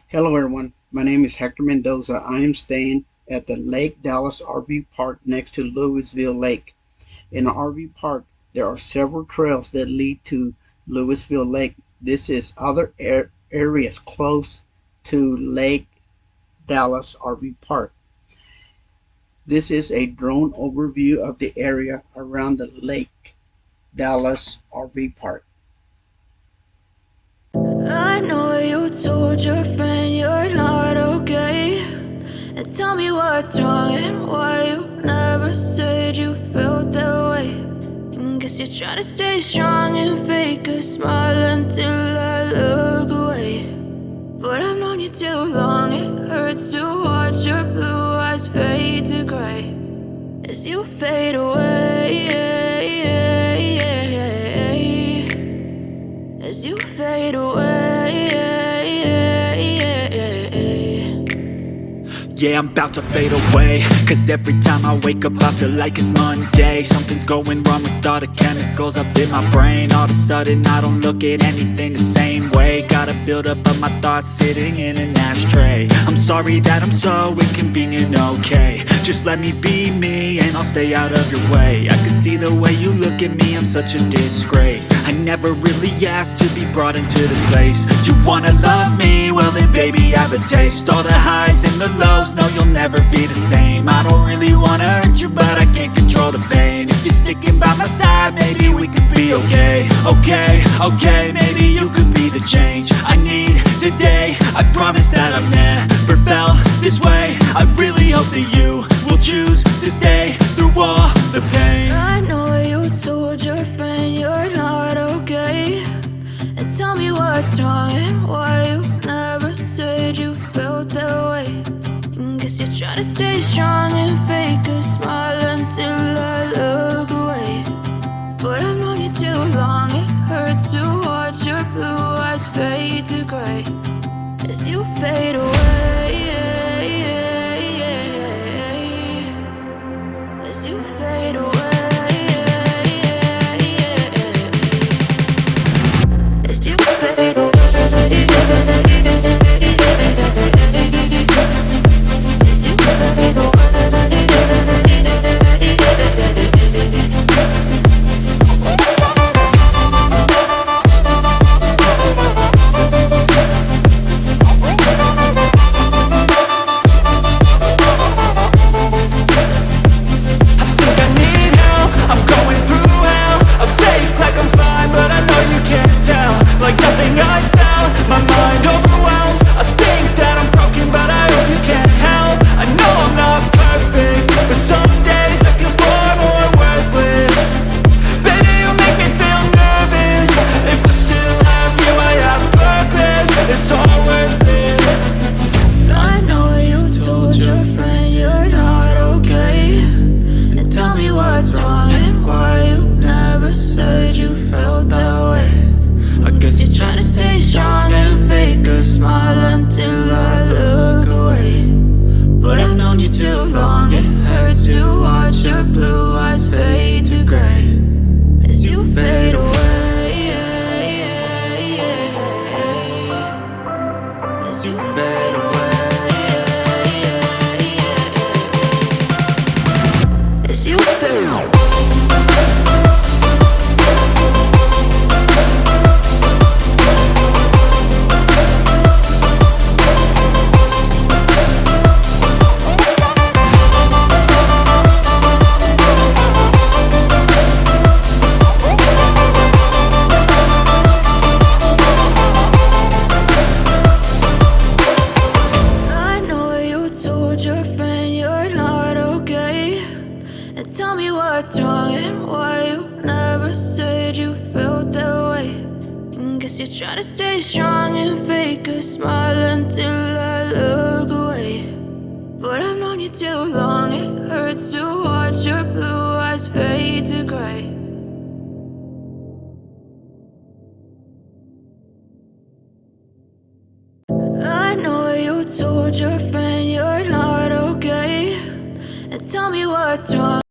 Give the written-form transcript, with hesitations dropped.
Hello everyone, my name is Hector Mendoza. I am staying at the Lake Dallas RV Park next to Lewisville Lake. In the RV park, there are several trails that lead to Lewisville Lake. This is other areas close to Lake Dallas RV Park. This is a drone overview of the area around the Lake Dallas RV Park. I know you told your friend you're not okay, and tell me what's wrong and why you never said you felt that way. And guess you're trying to stay strong and fake a smile until I look away. But I've known you too long, it hurts to watch your blue eyes fade to gray as you fade away, as you fade away. Yeah, I'm about to fade away, cause every time I wake up I feel like it's Monday. Something's going wrong with all the chemicals up in my brain. All of a sudden I don't look at anything the same way. Gotta build up of my thoughts sitting in an ashtray. I'm sorry that I'm so inconvenient, okay. Just let me be me and I'll stay out of your way. I can see the way you look at me, I'm such a disgrace. I never really asked to be brought into this place. You wanna love me? Well then baby I have a taste. All the highs and the lows, no you'll never be the same. I don't really wanna hurt you but I can't control the pain. If you're sticking by my side maybe we could be okay. Okay, maybe you could be the change I need today. I promise that I've never felt this way. I really hope that you will choose to stay through all the pain. I know you told your friend you're not okay, and tell me what's wrong and why you never said you felt that way. And guess you're trying to stay strong and fake a smile until I look away. But I've known you too long, it hurts to watch your blue eyes fade to gray as you fade away, as you fade away, as you fade away. Tell me what's wrong and why you never said you felt that way. And guess you're trying to stay strong and fake a smile until I look away. But I've known you too long, it hurts to watch your blue eyes fade to gray. I know you told your friend you're not okay, and tell me what's wrong.